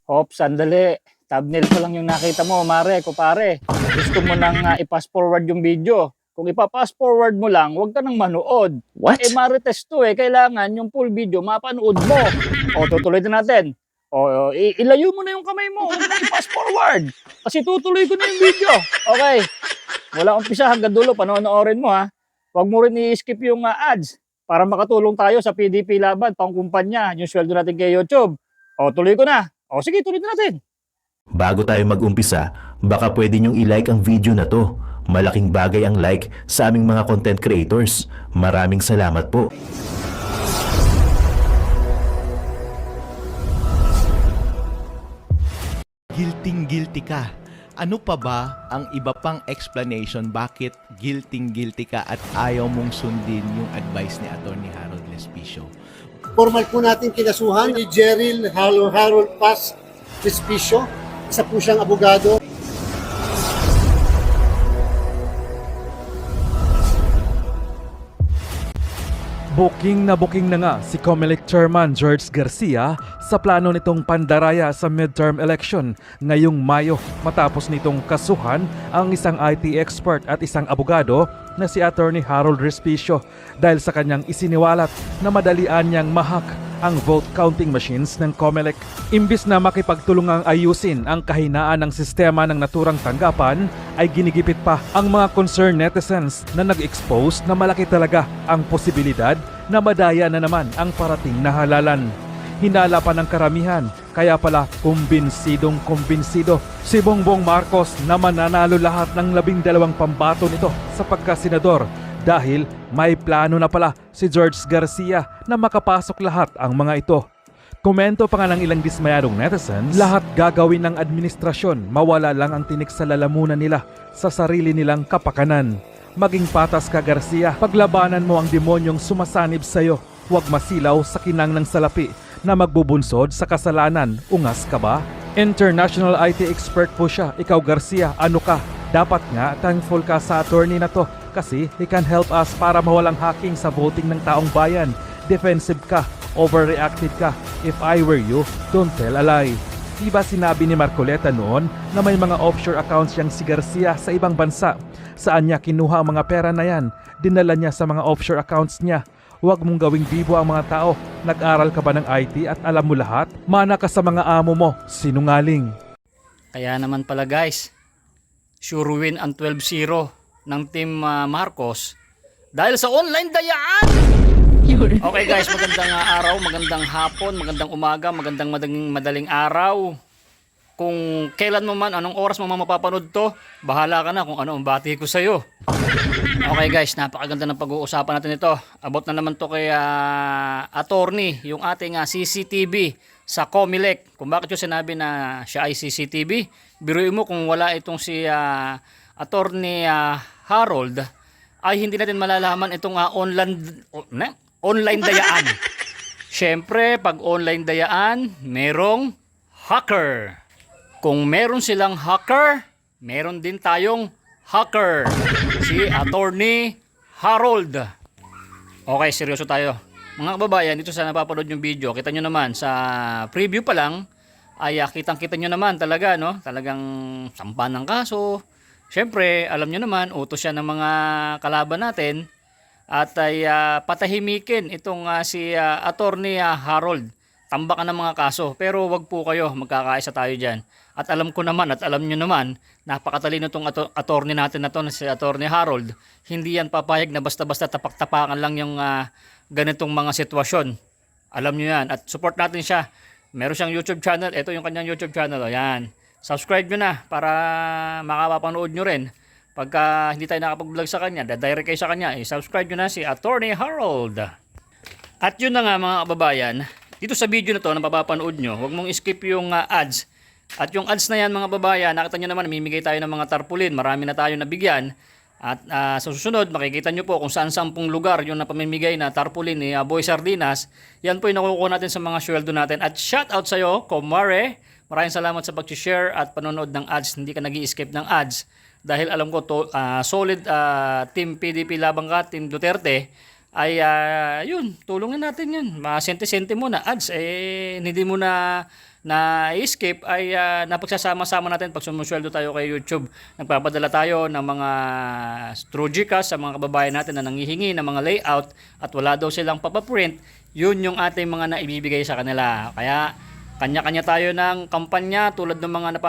Hop, sandali. Thumbnail ko lang yung nakita mo, mare, kupare. Gusto mo nang i-pass forward yung video. Kung ipa-pass forward mo lang, huwag ka nang manood. What? Eh, marites to eh. Kailangan yung full video, mapanood mo. O, tutuloy na natin. O, ilayo mo na yung kamay mo. Huwag mo i-pass forward. Kasi tutuloy ko na yung video. Okay. Wala umpisa hanggang dulo, panonoorin mo ha. Huwag mo rin i-skip yung ads para makatulong tayo sa PDP Laban, pangkumpanya, yung sweldo natin kay YouTube. O, tuloy ko na. O, sige, tuloy na natin. Bago tayo mag-umpisa, baka pwede nyong i-like ang video na to. Malaking bagay ang like sa aming mga content creators. Maraming salamat po. Guilty ka. Ano pa ba ang iba pang explanation bakit guilty ka at ayaw mong sundin yung advice ni Atty. Harold Lespicio? Formal po natin kinasuhan ni Jeril Harold Paz Lespicio. Isa po siyang abogado. Booking na nga si COMELEC Chairman George Garcia sa plano nitong pandaraya sa midterm election ngayong Mayo matapos nitong kasuhan ang isang IT expert at isang abogado na si Attorney Harold Respicio dahil sa kanyang isiniwalat na madalian niyang mahak ang vote counting machines ng COMELEC. Imbis na makipagtulungang ayusin ang kahinaan ng sistema ng naturang tanggapan, ay ginigipit pa ang mga concerned netizens na nag-expose na malaki talaga ang posibilidad na madaya na naman ang parating na halalan. Hinala pa ng karamihan, kaya pala kumbinsidong kumbinsido si Bongbong Marcos na mananalo lahat ng 12 pambato nito sa pagkasenador dahil may plano na pala si George Garcia na makapasok lahat ang mga ito. Komento pa nga ng ilang dismayadong netizens, lahat gagawin ng administrasyon, mawala lang ang tinik sa lalamunan nila sa sarili nilang kapakanan. Maging patas ka Garcia, paglabanan mo ang demonyong sumasanib sa'yo. Huwag masilaw sa kinang ng salapi na magbubunsod sa kasalanan. Ungas ka ba? International IT expert po siya. Ikaw Garcia, ano ka? Dapat nga thankful ka sa attorney na to kasi he can help us para mawalang hacking sa voting ng taong bayan. Defensive ka, overreacted ka. If I were you, don't tell a lie. Diba sinabi ni Marcoleta noon na may mga offshore accounts siyang si Garcia sa ibang bansa? Saan niya kinuha ang mga pera na yan? Dinala niya sa mga offshore accounts niya. Huwag mong gawing bibo ang mga tao. Nag-aral ka ba ng IT at alam mo lahat? Mana ka sa mga amo mo. Sinungaling. Kaya naman pala guys, sure win ang 12-0 ng Team Marcos dahil sa online dayaan. Okay guys, magandang araw, magandang hapon, magandang umaga, magandang madaling araw. Kung kailan mo man, anong oras mo man mapapanood to, bahala ka na kung ano ang bati ko sa'yo. Okay guys, napakaganda ng pag-uusapan natin ito. About na naman to kay attorney, yung ating CCTV sa COMELEC. Kung bakit yung sinabi na siya ay CCTV, biruin mo kung wala itong si attorney Harold, ay hindi natin malalaman itong online dayaan. Siyempre, pag online dayaan, merong hacker. Kung meron silang hacker, meron din tayong hacker. Si Attorney Harold. Okay, seryoso tayo. Mga kababayan, dito sa napapanood yung video, kita nyo naman sa preview pa lang, ay kitang-kita nyo naman talaga, no? Talagang sampan ng kaso. Siyempre, alam nyo naman, utos siya ng mga kalaban natin at ay patahimikin itong si Attorney Harold. Tambakan ng mga kaso. Pero wag po kayo, magkakaisa tayo dyan. At alam ko naman at alam nyo naman, napakatalino itong attorney natin na to, si Attorney Harold. Hindi yan papayag na basta-basta tapak-tapakan lang yung ganitong mga sitwasyon. Alam nyo yan. At support natin siya. Meron siyang YouTube channel. Ito yung kanyang YouTube channel. Ayan. Subscribe nyo na para makapapanood nyo rin. Pagka hindi tayo nakapag-vlog sa kanya, dadirect kayo sa kanya, subscribe nyo na si Attorney Harold. At yun na nga mga kababayan, dito sa video na to na mapapanood nyo, huwag mong skip yung ads. At yung ads na yan mga babayan, nakita nyo naman, namimigay tayo ng mga tarpaulin, marami na tayo nabigyan. At sa susunod, makikita nyo po kung saan sampung lugar yung napamimigay na tarpaulin ni Boy Sardinas. Yan po yung nakukuha natin sa mga sweldo natin. At shout out sa'yo, Komare. Maraming salamat sa pag-share at panonood ng ads. Hindi ka nag-i-skip ng ads. Dahil alam ko, solid Team PDP Labang ka, Team Duterte. ay yun, tulungan natin yun. Mga senti-senti mo na ads, hindi mo na escape ay napagsasama-sama natin pag sumusweldo tayo kay YouTube. Nagpapadala tayo ng mga through GCash sa mga kababayan natin na nanghihingi ng mga layout at wala daw silang papaprint. Yun yung ating mga naibibigay sa kanila. Kaya kanya-kanya tayo ng kampanya tulad ng mga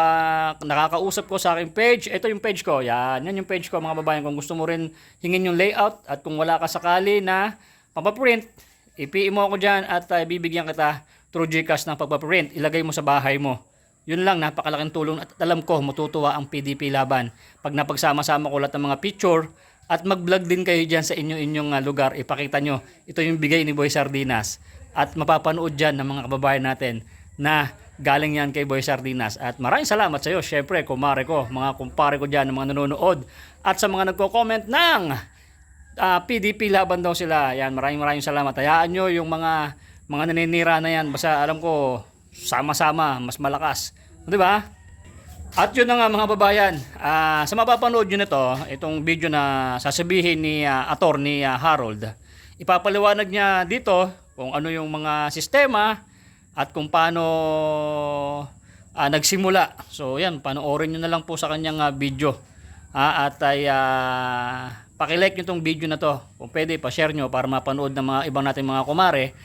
nakakausap ko sa aking page. Ito yung page ko. Yan yung page ko mga kababayan. Kung gusto mo rin hingin yung layout at kung wala ka sakali na papaprint, i-PM mo ako dyan at bibigyan kita through GCash ng pagpaprint, ilagay mo sa bahay mo. Yun lang, napakalaking tulong at alam ko, matutuwa ang PDP Laban. Pag napagsama-sama ko lahat ng mga picture at mag-vlog din kayo dyan sa inyong lugar, ipakita nyo, ito yung bigay ni Boy Sardinas. At mapapanood dyan ng mga kababayan natin na galing yan kay Boy Sardinas. At maraming salamat sa iyo, syempre, kumare ko, mga kumpare ko dyan, mga nanonood. At sa mga nagko-comment ng PDP Laban daw sila. Yan, maraming salamat. Hayaan nyo yung mga naninira na yan, basta alam ko sama-sama mas malakas, di ba? At yun na nga mga babayan, sa mapapanood nyo nito, itong video na sasabihin ni Attorney Harold, ipapaliwanag niya dito kung ano yung mga sistema at kung paano nagsimula. So yan, panoorin nyo na lang po sa kanyang video. At ay pakilike nyo itong video na to, kung pwede pa-share nyo para mapanood ng mga ibang natin mga kumare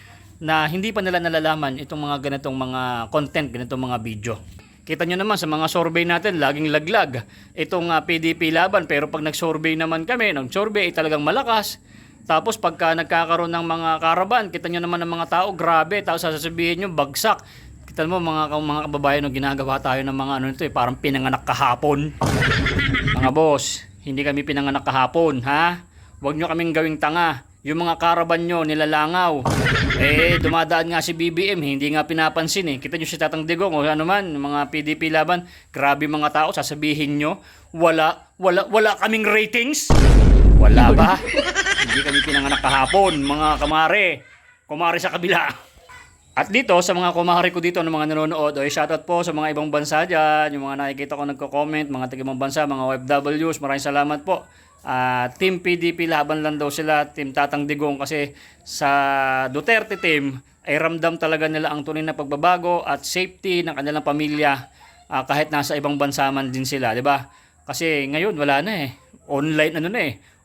na hindi pa nila nalalaman itong mga ganitong mga content, ganitong mga video. Kita nyo naman sa mga survey natin, laging laglag itong PDP Laban. Pero pag nag-survey naman kami, nag-survey ay talagang malakas. Tapos pagka nagkakaroon ng mga caravan, kita nyo naman ng mga tao, grabe. Tapos sasabihin nyo, bagsak. Kita mo mga kababayan, ginagawa tayo ng mga nito, parang pinanganak kahapon. Mga boss, hindi kami pinanganak kahapon, ha? Huwag nyo kaming gawing tanga. Yung mga caravan nyo, nilalangaw. Dumadaan nga si BBM, hindi nga pinapansin eh. Kita nyo si Tatang Digong, o ano man, mga PDP Laban, grabe mga tao, sasabihin nyo, wala kaming ratings? Wala ba? Hindi kami pinanganak kahapon, mga kumare sa kabila. At dito, sa mga kumare ko dito, ng mga nanonood, shoutout po sa mga ibang bansa dyan, yung mga nakikita ko nagko-comment, mga taga-ibang bansa, mga OFWs, maraming salamat po. Team PDP Laban lang daw sila, Team Tatang Digong, kasi sa Duterte team ay ramdam talaga nila ang tunay na pagbabago at safety ng kanilang pamilya kahit nasa ibang bansa man din sila, di ba? Kasi ngayon wala na online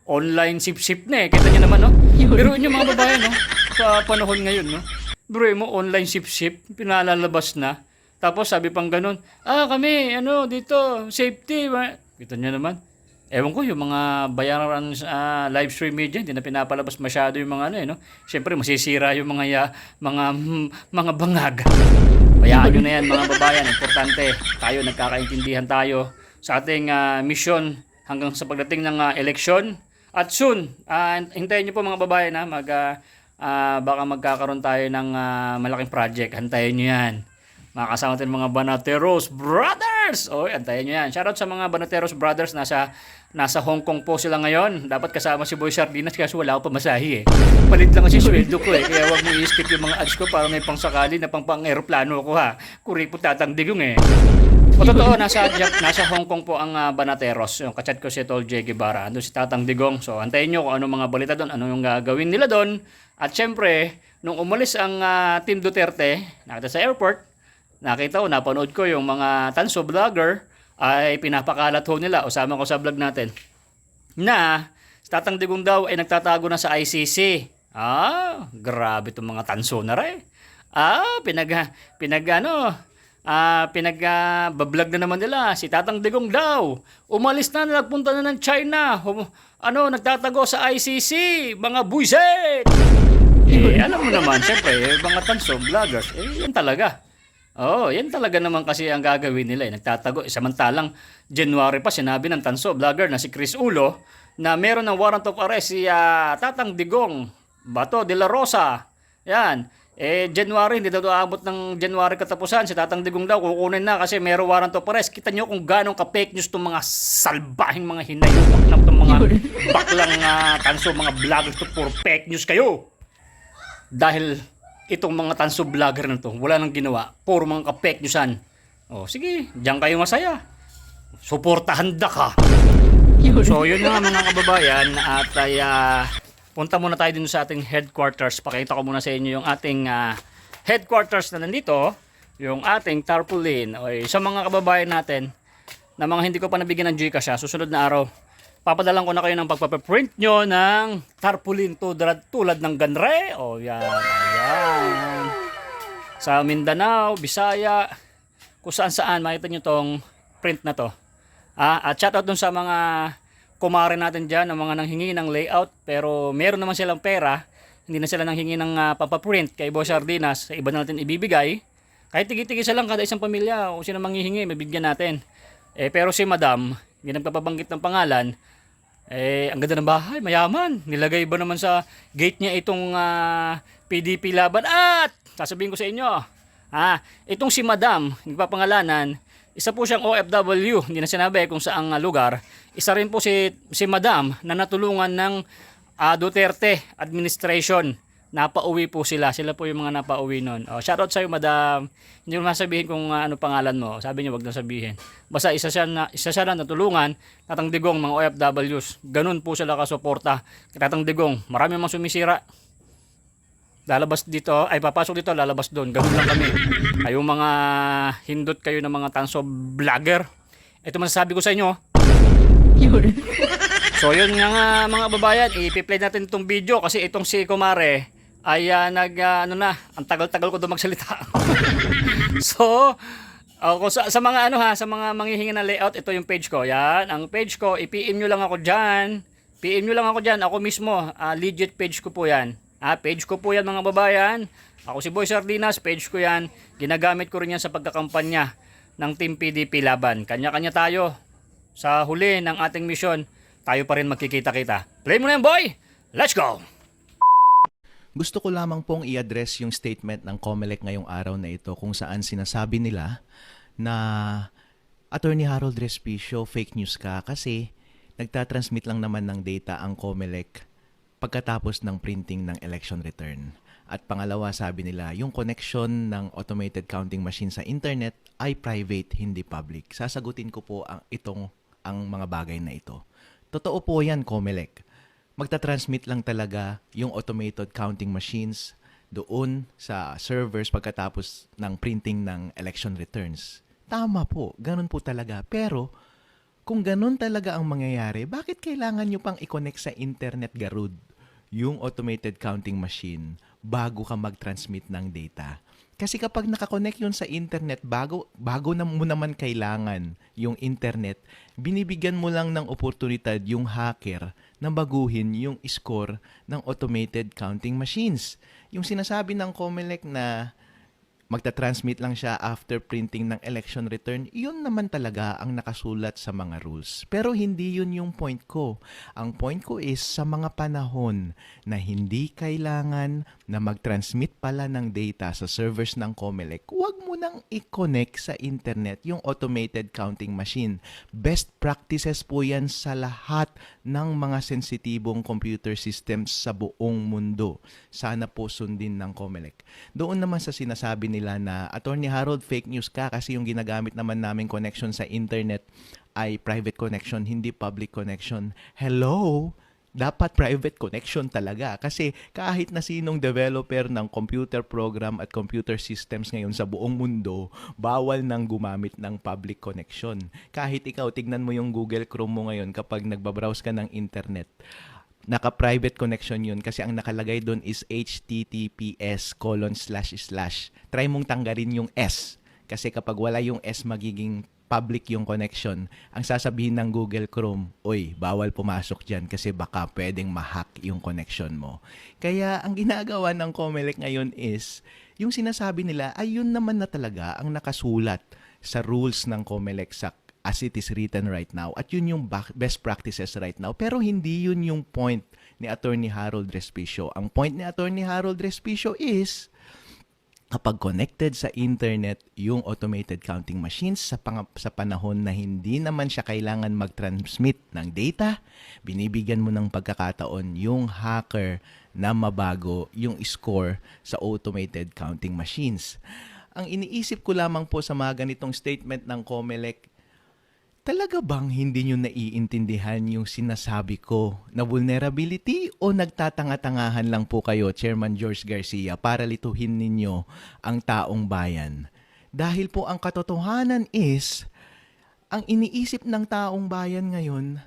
online sip-sip na kita niyo naman, no? Pero inyo mga babae, no? Sa panahon ngayon, no? Bro, mo online sip-sip, pinalalabas na. Tapos sabi pang ganun, kami, dito, safety. Kita niyo naman. Ewan ko, yung mga bayaran sa live stream media, hindi na pinapalabas masyado yung mga no? Siyempre, masisira yung mga bangag. Bayaan nyo na yan, mga babayan. Importante, tayo, nagkakaintindihan tayo sa ating mission hanggang sa pagdating ng eleksyon. At soon, hintayin nyo po mga babayan, baka magkakaroon tayo ng malaking project. Hintayin nyo yan. Makakasama natin mga Banateros Brothers. Antayin nyo yan. Shoutout sa mga Banateros Brothers. Nasa Hong Kong po sila ngayon. Dapat kasama si Boy Sardinas kasi wala ako pamasahe Palit lang kasi sweldo ko Kaya wag mo i-skip yung mga ads ko para may pangsakali na pang-aeroplano ko Kuri po Tatang Digong O totoo, nasa Hong Kong po ang Banateros. Yung kachat ko si Tol J. Guevara. Doon si Tatang Digong. So antayin nyo kung ano mga balita doon. Ano yung gagawin nila doon. At syempre, nung umalis ang Team Duterte, nakita sa airport, napanood ko yung mga tanso vlogger ay pinapakalat nila o sama ko sa vlog natin na si Tatang Digong daw ay nagtatago na sa ICC. Grabe itong mga tanso na rin. Bablog na naman nila si Tatang Digong daw. Umalis na, nagpunta na ng China. Nagtatago sa ICC. Mga buisit! Alam mo naman, syempre, mga tanso vloggers, yan talaga. Yan talaga naman kasi ang gagawin nila. Nagtatago. Samantalang January pa sinabi ng tanso vlogger na si Chris Ulo na meron ng warrant of arrest si Tatang Digong, Bato de la Rosa. Yan. January, hindi daw aabot ng January katapusan. Si Tatang Digong daw kukunin na kasi meron warrant of arrest. Kita nyo kung gano'ng ka-fake news itong mga salbahing mga hinayupak na itong mga baklang tanso, mga vloggers. Puro fake news kayo. Dahil itong mga tanso vlogger na to, wala nang ginawa. Puro mga ka-fake newsan. Sige, diyan kayo masaya. Suportahan da ka. So, yun nga mga kababayan. At punta muna tayo din sa ating headquarters. Pakita ko muna sa inyo yung ating headquarters na nandito, yung ating tarpaulin. Okay, sa mga kababayan natin na mga hindi ko pa nabigyan ng Gcash, susunod na araw, papadalan ko na kayo ng pagpapaprint nyo ng tarpaulin tulad ng ganre. O yan, ayan. Sa Mindanao, Bisaya, kung saan makita nyo tong print na to. At shoutout dun sa mga kumare natin dyan, ng mga nanghingi ng layout, pero meron naman silang pera, hindi na sila nanghingi ng papaprint kay Boss Sardinas, sa iba na natin ibibigay. Kahit tigi-tigisa lang kada isang pamilya, kung sino manghihingi, mabigyan natin. Pero si Madam, hindi nagpapabanggit ng pangalan, ang ganda ng bahay, mayaman. Nilagay ba naman sa gate niya itong PDP laban? At sasabihin ko sa inyo, itong si Madam, nagpapangalanan, isa po siyang OFW, hindi na sinabi kung saang lugar. Isa rin po si Madam na natulungan ng Duterte administration. Napauwi po sila. Sila po yung mga napauwi nun. Shoutout sa iyo, Madam. Hindi mo masabihin kung ano pangalan mo. Sabi niyo, wag na sabihin. Basta isa siya na natulungan, Tatang Digong, mga OFWs. Ganun po sila kasuporta. Tatang Digong, marami mang sumisira. Lalabas dito, papasok dito, lalabas doon. Ganun lang kami. Kayong mga hindot kayo ng mga tanso vlogger. Ito masasabi ko sa inyo. So yun nga mga babayan, i-play natin itong video kasi itong si Kumare ay ang tagal-tagal ko doon magsalita. So, kung sa mga sa mga manghihingi ng layout, ito yung page ko. Yan, ang page ko, i-PM nyo lang ako diyan. PM nyo lang ako diyan, ako mismo, legit page ko po yan. Page ko po yan mga babayan. Ako si Boy Sardinas, page ko yan. Ginagamit ko rin yan sa pagkakampanya ng Team PDP laban. Kanya-kanya tayo. Sa huli ng ating misyon, tayo pa rin magkikita-kita. Play mo na yan, boy! Let's go! Gusto ko lamang pong i-address yung statement ng COMELEC ngayong araw na ito kung saan sinasabi nila na Attorney Harold Respicio, fake news ka kasi nagtatransmit lang naman ng data ang COMELEC pagkatapos ng printing ng election return. At pangalawa, sabi nila, yung connection ng automated counting machine sa internet ay private, hindi public. Sasagutin ko po ang mga bagay na ito. Totoo po yan, COMELEC. Magta-transmit lang talaga yung automated counting machines doon sa servers pagkatapos ng printing ng election returns. Tama po, ganun po talaga. Pero kung ganun talaga ang mangyayari, bakit kailangan nyo pang i-connect sa internet, Garud, yung automated counting machine bago ka mag-transmit ng data? Kasi kapag nakakonect yun sa internet, bago na mo naman kailangan yung internet, binibigyan mo lang ng oportunidad yung hacker na baguhin yung score ng automated counting machines. Yung sinasabi ng COMELEC na magta-transmit lang siya after printing ng election return, yun naman talaga ang nakasulat sa mga rules. Pero hindi yun yung point ko. Ang point ko is sa mga panahon na hindi kailangan na mag-transmit pala ng data sa servers ng COMELEC, huwag mo nang i-connect sa internet yung automated counting machine. Best practices po yan sa lahat ng mga sensitibong computer systems sa buong mundo. Sana po sundin ng COMELEC. Doon naman sa sinasabi nila na, Attorney Harold, fake news ka kasi yung ginagamit naman namin connection sa internet ay private connection, hindi public connection. Hello? Dapat private connection talaga kasi kahit na sinong developer ng computer program at computer systems ngayon sa buong mundo, bawal nang gumamit ng public connection. Kahit ikaw, tignan mo yung Google Chrome mo ngayon kapag nagbabrowse ka ng internet, naka-private connection yun kasi ang nakalagay doon is https://. Try mong tanggalin yung S kasi kapag wala yung S, magiging public yung connection. Ang sasabihin ng Google Chrome, oy, bawal pumasok dyan kasi baka pwedeng ma-hack yung connection mo. Kaya ang ginagawa ng COMELEC ngayon is, yung sinasabi nila ay yun naman na talaga ang nakasulat sa rules ng COMELEC as it is written right now. At yun yung best practices right now. Pero hindi yun yung point ni Attorney Harold Respicio. Ang point ni Attorney Harold Respicio is, kapag connected sa internet yung automated counting machines sa panahon na hindi naman siya kailangan mag-transmit ng data, binibigyan mo ng pagkakataon yung hacker na mabago yung score sa automated counting machines. Ang iniisip ko lamang po sa mga ganitong statement ng COMELEC, Talaga bang hindi nyo naiintindihan yung sinasabi ko na vulnerability o nagtatanga-tangahan lang po kayo, Chairman George Garcia, para lituhin ninyo ang taong bayan? Dahil po ang katotohanan is, ang iniisip ng taong bayan ngayon,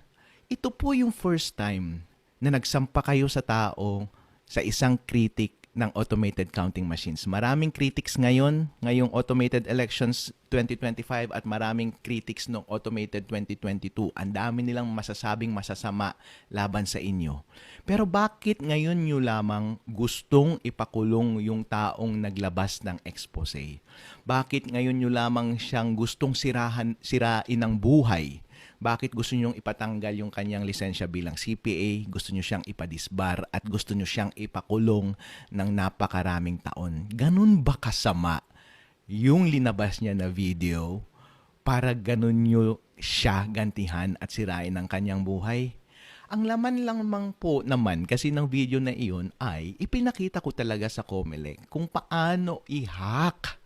ito po yung first time na nagsampa kayo sa tao sa isang critic ng automated counting machines. Maraming critics ngayong automated elections 2025 at maraming critics ng automated 2022. Ang dami nilang masasabing masasama laban sa inyo. Pero bakit ngayon nyo lamang gustong ipakulong yung taong naglabas ng expose? Bakit ngayon nyo lamang siyang gustong sirain ang buhay? Bakit gusto nyong ipatanggal yung kanyang lisensya bilang CPA, gusto nyo siyang ipadisbar at gusto nyo siyang ipakulong ng napakaraming taon? Ganun ba kasama yung linabas niya na video para ganun nyo siya gantihan at sirain ang kanyang buhay? Ang laman lang po naman kasi ng video na iyon ay ipinakita ko talaga sa COMELEC kung paano i-hack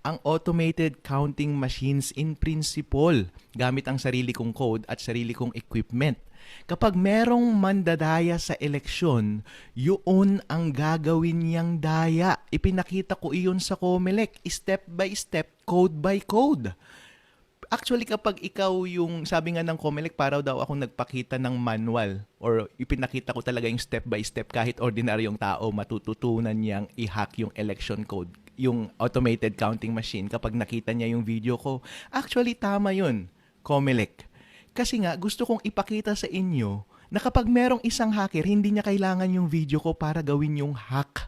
ang automated counting machines in principle gamit ang sarili kong code at sarili kong equipment. Kapag merong mandadaya sa eleksyon, yun ang gagawin niyang daya. Ipinakita ko iyon sa COMELEC, step by step, code by code. Actually, kapag ikaw yung, sabi nga ng COMELEC, para daw ako nagpakita ng manual or ipinakita ko talaga yung step by step kahit ordinaryong tao matututunan niyang i-hack yung election code, yung automated counting machine kapag nakita niya yung video ko. Actually, tama yun, COMELEC. Kasi nga, gusto kong ipakita sa inyo na kapag merong isang hacker, hindi niya kailangan yung video ko para gawin yung hack.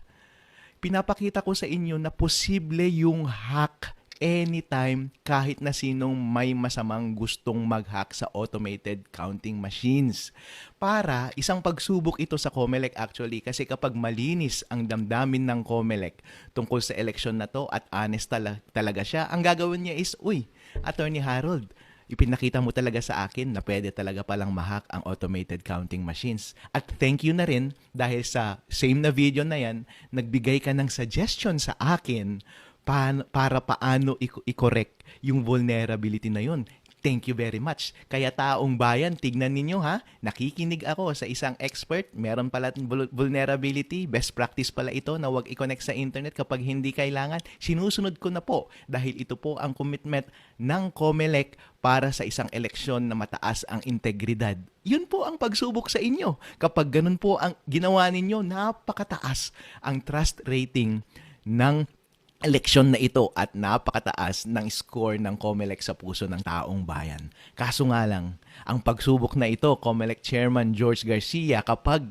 Pinapakita ko sa inyo na posible yung hack anytime kahit na sinong may masamang gustong mag-hack sa automated counting machines. Para isang pagsubok ito sa COMELEC actually kasi kapag malinis ang damdamin ng COMELEC tungkol sa eleksyon na to at honest talaga siya, ang gagawin niya is, uy, Attorney Harold, ipinakita mo talaga sa akin na pwede talaga palang ma-hack ang automated counting machines. At thank you na rin dahil sa same na video na yan, nagbigay ka ng suggestion sa akin para paano i-correct yung vulnerability na yun. Thank you very much. Kaya taong bayan, tignan ninyo ha, nakikinig ako sa isang expert, meron pala vulnerability, best practice pala ito na huwag i-connect sa internet kapag hindi kailangan. Sinusunod ko na po dahil ito po ang commitment ng COMELEC para sa isang eleksyon na mataas ang integridad. Yun po ang pagsubok sa inyo. Kapag ganun po ang ginawa ninyo, napakataas ang trust rating ng eleksyon na ito at napakataas ng score ng COMELEC sa puso ng taong bayan. Kaso nga lang, ang pagsubok na ito, COMELEC Chairman George Garcia, kapag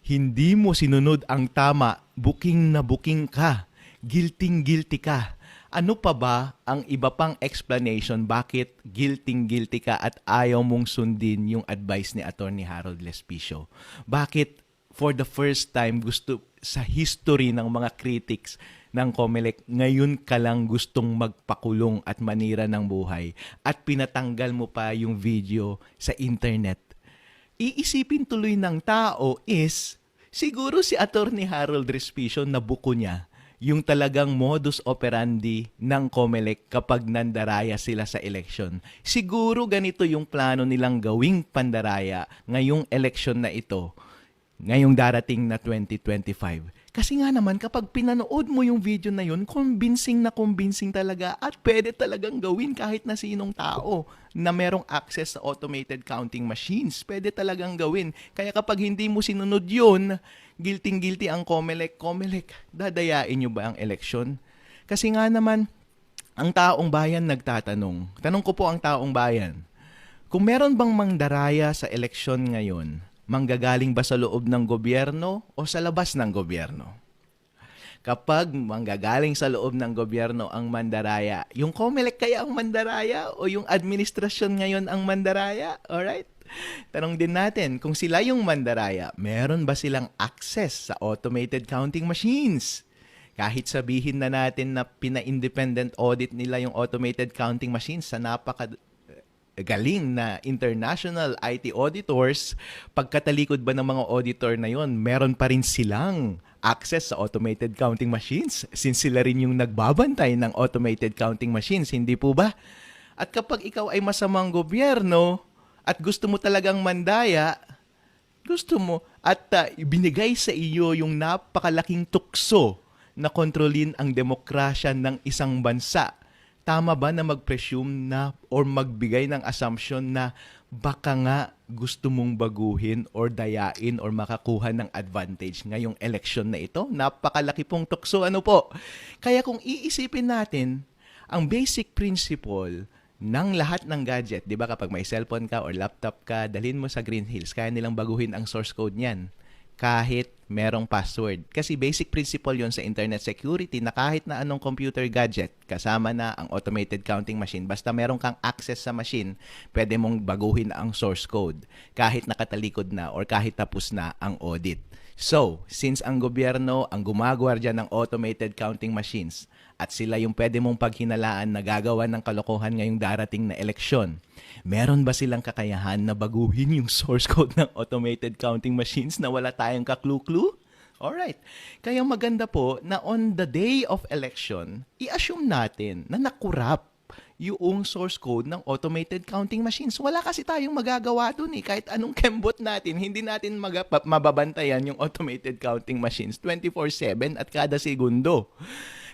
hindi mo sinunod ang tama, booking na booking ka, guilty ka. Ano pa ba ang iba pang explanation bakit guilty ka at ayaw mong sundin yung advice ni Attorney Harold Lespicio? Bakit for the first time gusto sa history ng mga critics ng COMELEC, ngayon ka lang gustong magpakulong at manira ng buhay at pinatanggal mo pa yung video sa internet? Iisipin tuloy ng tao is, siguro si Attorney Harold Lespicio na buko niya yung talagang modus operandi ng COMELEC kapag nandaraya sila sa eleksyon. Siguro ganito yung plano nilang gawing pandaraya ngayong eleksyon na ito, ngayong darating na 2025. Kasi nga naman, kapag pinanood mo yung video na yun, convincing talaga at pwede talagang gawin kahit na sinong tao na merong access sa automated counting machines. Pwede talagang gawin. Kaya kapag hindi mo sinunod yun, guilty ang COMELEC. COMELEC, dadayain nyo ba ang eleksyon? Kasi nga naman, ang taong bayan nagtatanong. Tanong ko po ang taong bayan, kung meron bang mangdaraya sa eleksyon ngayon, manggagaling ba sa loob ng gobyerno o sa labas ng gobyerno? Kapag manggagaling sa loob ng gobyerno ang mandaraya, yung COMELEC kaya ang mandaraya o yung administrasyon ngayon ang mandaraya? Alright? Tanong din natin, kung sila yung mandaraya, meron ba silang access sa automated counting machines? Kahit sabihin na natin na pina-independent audit nila yung automated counting machines sa galing na international IT auditors, pagkatalikod ba ng mga auditor na yon, meron pa rin silang access sa automated counting machines since sila rin yung nagbabantay ng automated counting machines, hindi po ba? At kapag ikaw ay masamang gobyerno at gusto mo talagang mandaya, gusto mo at binigay sa iyo yung napakalaking tukso na kontrolin ang demokrasya ng isang bansa. Tama ba na mag-presume na or magbigay ng assumption na baka nga gusto mong baguhin or dayain or makakuha ng advantage ngayong election na ito? Napakalaki pong tukso, ano po? Kaya kung iisipin natin, ang basic principle ng lahat ng gadget, di ba kapag may cellphone ka or laptop ka, dalhin mo sa Green Hills, kaya nilang baguhin ang source code niyan kahit merong password. Kasi basic principle yon sa internet security na kahit na anong computer gadget, kasama na ang automated counting machine, basta meron kang access sa machine, pwede mong baguhin ang source code kahit nakatalikod na or kahit tapos na ang audit. So, since ang gobyerno ang gumagwardya ng automated counting machines at sila yung pwede mong paghinalaan na gagawa ng kalokohan ngayong darating na eleksyon, meron ba silang kakayahan na baguhin yung source code ng automated counting machines na wala tayong kaklu-clue? Alright. Kaya maganda po na on the day of election, i-assume natin na nakurap yung source code ng automated counting machines. Wala kasi tayong magagawa dun eh. Kahit anong kembot natin, hindi natin mababantayan yung automated counting machines 24/7 at kada segundo.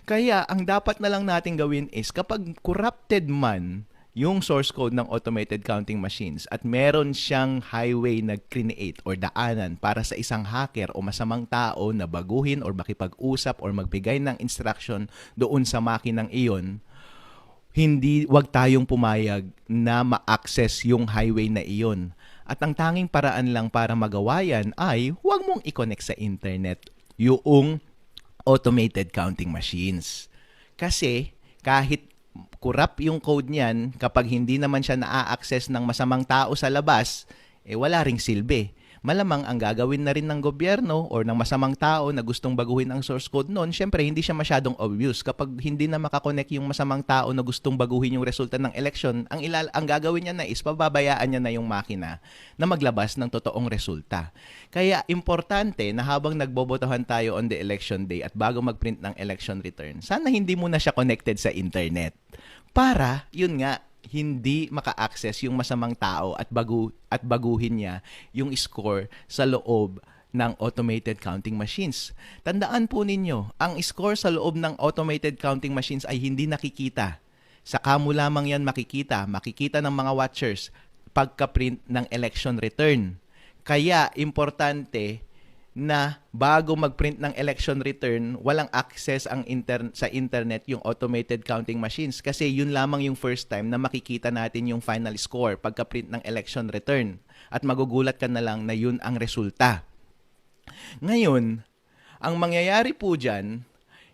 Kaya ang dapat na lang natin gawin is kapag corrupted man yung source code ng automated counting machines at meron siyang highway na create or daanan para sa isang hacker o masamang tao na baguhin or makipag-usap or magbigay ng instruction doon sa makinang iyon, wag tayong pumayag na ma-access yung highway na iyon. At ang tanging paraan lang para magawa yan ay wag mong i-connect sa internet yung automated counting machines. Kasi kahit corrupt yung code niyan, kapag hindi naman siya na-access ng masamang tao sa labas, wala ring silbi. Malamang ang gagawin na rin ng gobyerno or ng masamang tao na gustong baguhin ang source code noon, syempre hindi siya masyadong obvious. Kapag hindi na makakonect yung masamang tao na gustong baguhin yung resulta ng election, ang gagawin niya na is pababayaan niya na yung makina na maglabas ng totoong resulta. Kaya importante na habang nagbobotohan tayo on the election day at bago mag-print ng election return, sana hindi muna siya connected sa internet. Para, yun nga, hindi maka-access yung masamang tao at baguhin niya yung score sa loob ng automated counting machines. Tandaan po ninyo, ang score sa loob ng automated counting machines ay hindi nakikita. Saka mo lamang yan makikita ng mga watchers pagka-print ng election return. Kaya importante na bago mag-print ng election return, walang access sa internet yung automated counting machines kasi yun lamang yung first time na makikita natin yung final score pagka-print ng election return at magugulat ka na lang na yun ang resulta. Ngayon, ang mangyayari po dyan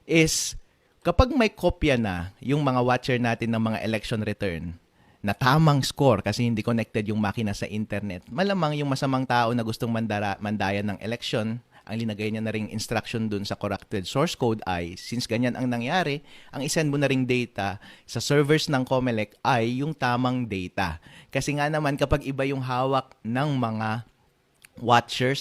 is kapag may kopya na yung mga watcher natin ng mga election return na tamang score kasi hindi connected yung makina sa internet, malamang yung masamang tao na gustong mandaya ng election, ang linagay niya na ring instruction dun sa corrected source code ay, since ganyan ang nangyari, ang isend mo na ring data sa servers ng COMELEC ay yung tamang data. Kasi nga naman kapag iba yung hawak ng mga watcher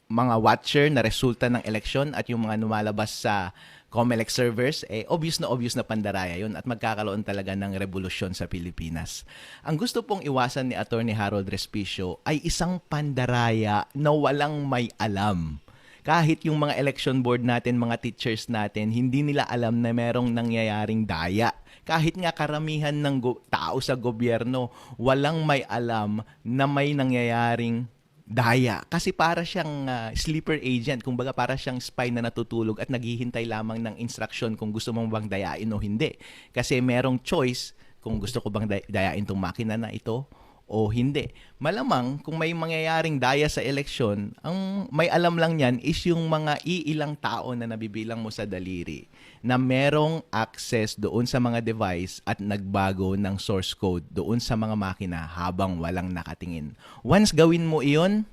mga watcher na resulta ng election at yung mga lumalabas sa COMELEC servers, obvious na pandaraya yun at magkakaroon talaga ng revolusyon sa Pilipinas. Ang gusto pong iwasan ni Attorney Harold Respicio ay isang pandaraya na walang may alam. Kahit yung mga election board natin, mga teachers natin, hindi nila alam na merong nangyayaring daya. Kahit nga karamihan ng tao sa gobyerno, walang may alam na may nangyayaring daya. Kasi para siyang sleeper agent, kumbaga para siyang spy na natutulog at naghihintay lamang ng instruction kung gusto mong bang dayain o hindi. Kasi merong choice kung gusto ko bang dayain tong makina na ito o hindi. Malamang kung may mangyayaring daya sa eleksyon, ang may alam lang yan is yung mga iilang tao na nabibilang mo sa daliri na merong access doon sa mga device at nagbago ng source code doon sa mga makina habang walang nakatingin. Once gawin mo iyon,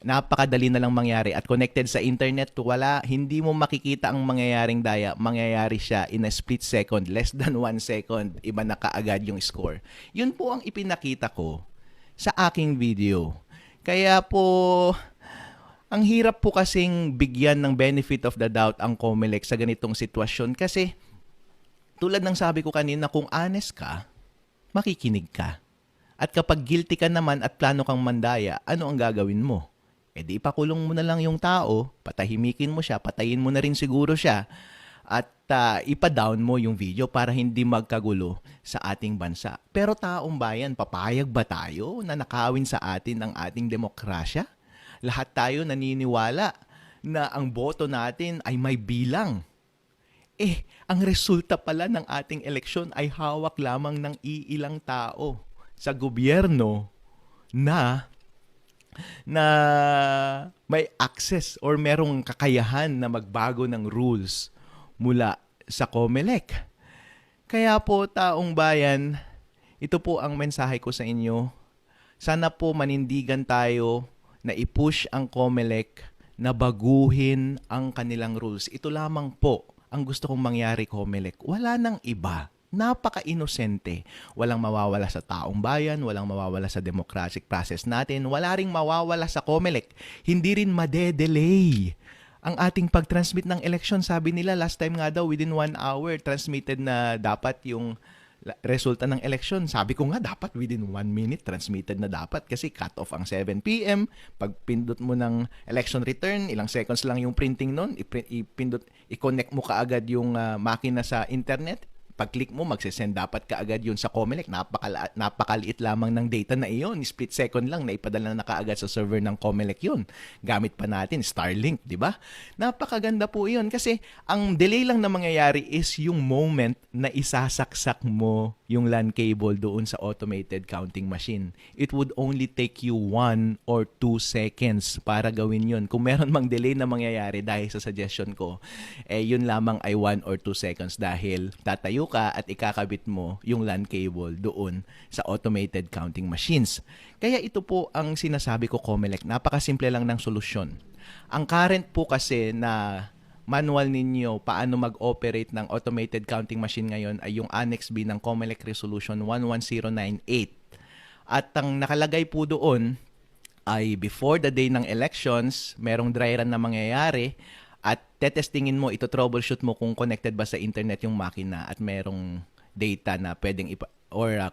napakadali na lang mangyari at connected sa internet, hindi mo makikita ang mangyayaring daya, mangyayari siya in a split second, less than 1 second, iba na kaagad yung score. Yun po ang ipinakita ko sa aking video. Kaya po, ang hirap po kasing bigyan ng benefit of the doubt ang COMELEC sa ganitong sitwasyon kasi tulad ng sabi ko kanina, kung honest ka, makikinig ka. At kapag guilty ka naman at plano kang mandaya, ano ang gagawin mo? E di ipakulong mo na lang yung tao, patahimikin mo siya, patayin mo na rin siguro siya, at ipa-down mo yung video para hindi magkagulo sa ating bansa. Pero taong bayan, papayag ba tayo na nakawin sa atin ang ating demokrasya? Lahat tayo naniniwala na ang boto natin ay may bilang. Ang resulta pala ng ating eleksyon ay hawak lamang ng iilang tao sa gobyerno na may access or merong kakayahan na magbago ng rules mula sa COMELEC. Kaya po, taong bayan, ito po ang mensahe ko sa inyo. Sana po manindigan tayo na i-push ang COMELEC na baguhin ang kanilang rules. Ito lamang po ang gusto kong mangyari, COMELEC. Wala nang iba. Napaka-inosente. Walang mawawala sa taong bayan, walang mawawala sa democratic process natin, wala ring mawawala sa COMELEC. Hindi rin madedelay ang ating pag-transmit ng election. Sabi nila last time nga daw, within 1 hour, transmitted na dapat yung resulta ng election. Sabi ko nga, dapat within 1 minute, transmitted na dapat kasi cut-off ang 7 p.m. Pag pindot mo ng election return, ilang seconds lang yung printing nun, i-connect mo kaagad yung makina sa internet. Pag-click mo, magsisend dapat kaagad yun sa COMELEC. Napakaliit lamang ng data na iyon. Split second lang na ipadala na kaagad sa server ng COMELEC yun. Gamit pa natin Starlink, di ba? Napakaganda po yun kasi ang delay lang na mangyayari is yung moment na isasaksak mo yung LAN cable doon sa automated counting machine. It would only take you 1 or 2 seconds para gawin yun. Kung meron mang delay na mangyayari dahil sa suggestion ko, yun lamang ay 1 or 2 seconds dahil tatayo ka at ikakabit mo yung LAN cable doon sa automated counting machines. Kaya ito po ang sinasabi ko, COMELEC, napakasimple lang ng solusyon. Ang current po kasi na manual ninyo paano mag-operate ng automated counting machine ngayon ay yung Annex B ng COMELEC Resolution 11098. At ang nakalagay po doon ay before the day ng elections, merong dry run na mangyayari at tetestingin mo, ito troubleshoot mo kung connected ba sa internet yung makina at merong data na pwedeng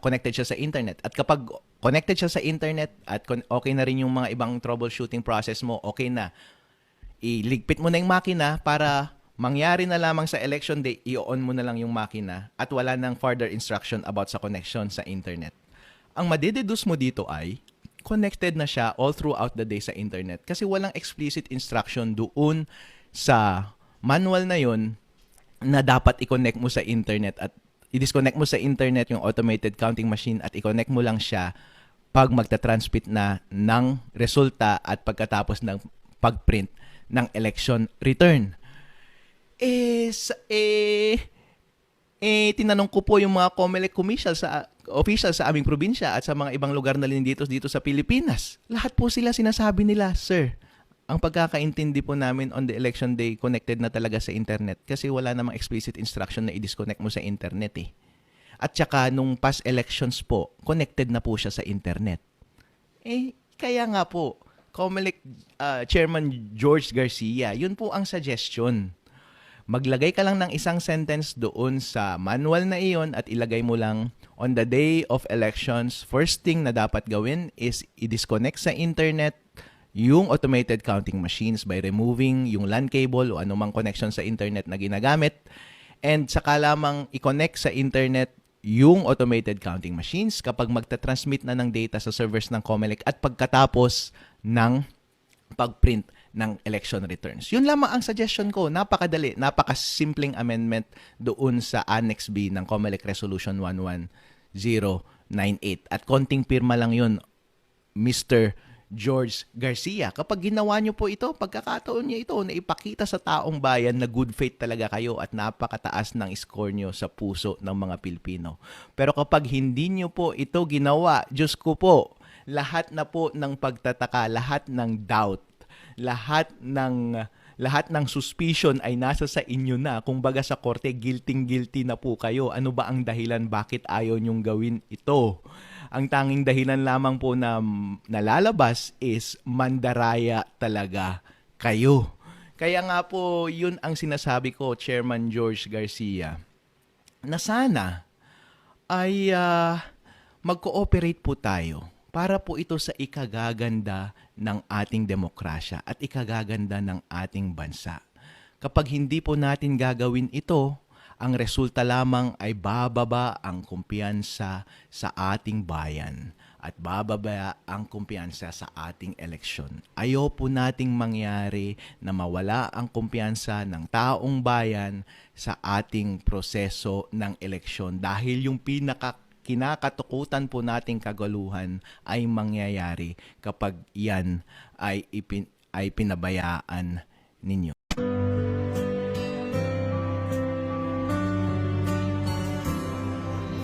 connected siya sa internet. At kapag connected siya sa internet at okay na rin yung mga ibang troubleshooting process mo, okay na, iligpit mo na yung makina para mangyari na lamang sa election day, i-on mo na lang yung makina at wala nang further instruction about sa connection sa internet. Ang madededuce mo dito ay connected na siya all throughout the day sa internet kasi walang explicit instruction doon sa manual na yon na dapat i-connect mo sa internet at i-disconnect mo sa internet yung automated counting machine at i-connect mo lang siya pag magta-transmit na ng resulta at pagkatapos ng pag-print ng election return. Tinanong ko po yung mga COMELEC officials sa aming probinsya at sa mga ibang lugar na rin dito sa Pilipinas. Lahat po sila sinasabi nila, sir, ang pagkakaintindi po namin on the election day, connected na talaga sa internet kasi wala namang explicit instruction na i-disconnect mo sa internet eh. At saka nung past elections po, connected na po siya sa internet. Kaya nga po, COMELEC Chairman George Garcia, yun po ang suggestion. Maglagay ka lang ng isang sentence doon sa manual na iyon at ilagay mo lang, on the day of elections, first thing na dapat gawin is i-disconnect sa internet yung automated counting machines by removing yung LAN cable o anumang connection sa internet na ginagamit and saka lamang i-connect sa internet yung automated counting machines kapag magta-transmit na ng data sa servers ng COMELEC at pagkatapos ng pag-print ng election returns. Yun lamang ang suggestion ko. Napakadali, napakasimpleng amendment doon sa Annex B ng COMELEC Resolution 11098. At konting pirma lang yun, Mr. George Garcia. Kapag ginawa nyo po ito, pagkakataon nyo ito na ipakita sa taong bayan na good faith talaga kayo at napakataas ng score nyo sa puso ng mga Pilipino. Pero kapag hindi nyo po ito ginawa, Diyos ko po, lahat na po ng pagtataka, lahat ng doubt, lahat ng suspicion ay nasa sa inyo na. Kung baga sa korte, guilty na po kayo. Ano ba ang dahilan bakit ayaw nyong gawin ito? Ang tanging dahilan lamang po na nalalabas is mandaraya talaga kayo. Kaya nga po, yun ang sinasabi ko, Chairman George Garcia, na sana ay mag-cooperate po tayo para po ito sa ikagaganda ng ating demokrasya at ikagaganda ng ating bansa. Kapag hindi po natin gagawin ito, ang resulta lamang ay bababa ang kumpiyansa sa ating bayan at bababa ang kumpiyansa sa ating eleksyon. Ayaw po nating mangyari na mawala ang kumpiyansa ng taong bayan sa ating proseso ng eleksyon dahil yung kinakatukutan po nating kaguluhan ay mangyayari kapag yan ay pinabayaan ninyo.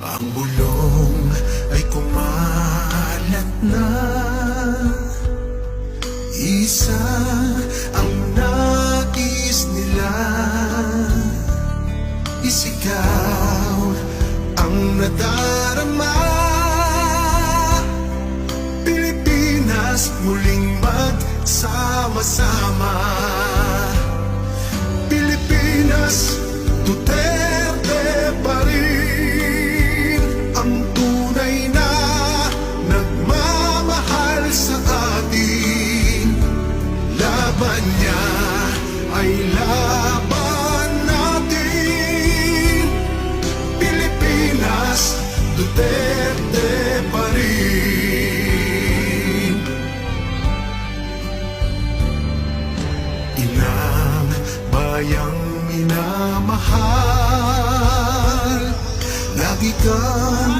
Ang bulong ay kumalat na, isa ang nais nila, isigaw ang nadarama. Pilipinas muling magsama-sama, Pilipinas Duterte pa rin ang tunay na nagmamahal sa atin. Laban niya ay laban natin, Pilipinas Duterte pa rin. Inang bayang minamahal, lagi kang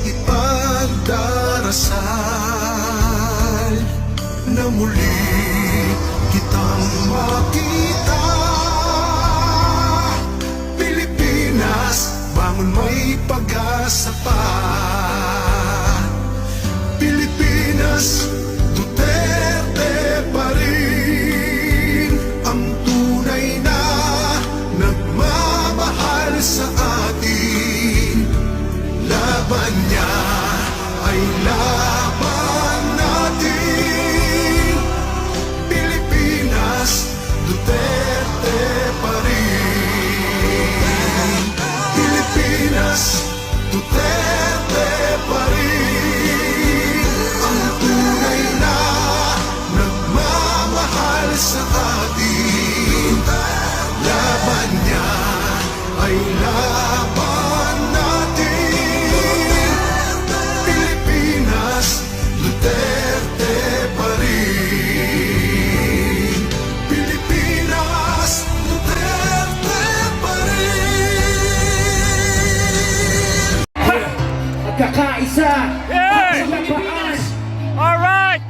ipagdarasal na muli kitang makita. Pilipinas, bangon, may pag-asa pa. Pilipinas Duterte pa rin ang tunay na nagmamahal sa atin. Laban niya ay laban natin, Pilipinas Duterte pa rin. Pilipinas Duterte pa rin ang tunay na nagmamahal sa atin. Laban niya ay laban natin, Pilipinas Duterte pa rin. Pilipinas Duterte pa rin. Magkakaisa Yay! sa Pilipinas. Alright!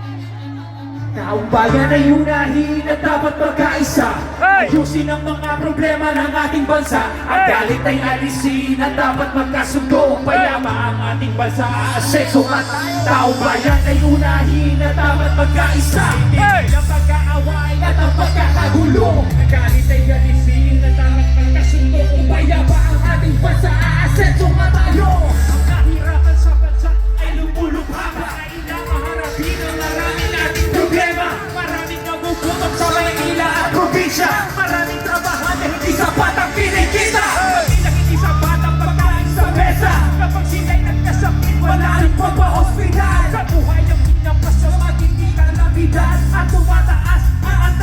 Taong bayan ay unahin at dapat magkaisa. Hey! Ayusin ang mga problema ng ating bansa. Ang Hey! galit ay alisin at dapat magkasundo. Payama ang ating bansa. Asenso at taong bayan ay unahin at dapat magkaisa. Hey! Hindi ang pagkaaway at ang pagkakagulo. Ang galit ay alisin at dapat magkasundo. Payama ang ating bansa. Asenso at tayo. Ang kahirapan sa bansa ay lumulubhaba. Kailangan harapin ang maraming nating problema. Maraming nagugutom sa Maynila at probinsya. Maraming trabahan na hindi sapat ang kinikita. Maraming hindi sapat ang pagkain sa mesa. Kapag sila'y nagkasakit, wala rin pagpa-hospital. Sa buhay ng pinapasama, hindi ka labidan. At tumataas ang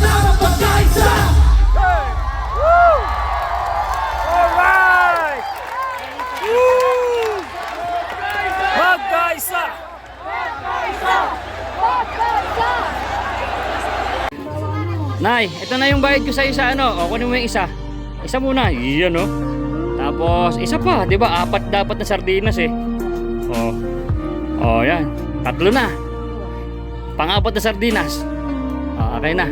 na mapagkaisa. Magkaisa! Nay, ito na yung bayad ko sa isa, ano? O, kunin mo yung isa. Isa muna. Iyan, no? Tapos, isa pa. Di ba? 4 dapat na sardinas, eh. O. O, yan. 3 na. Pang-4 na sardinas. O, okay na.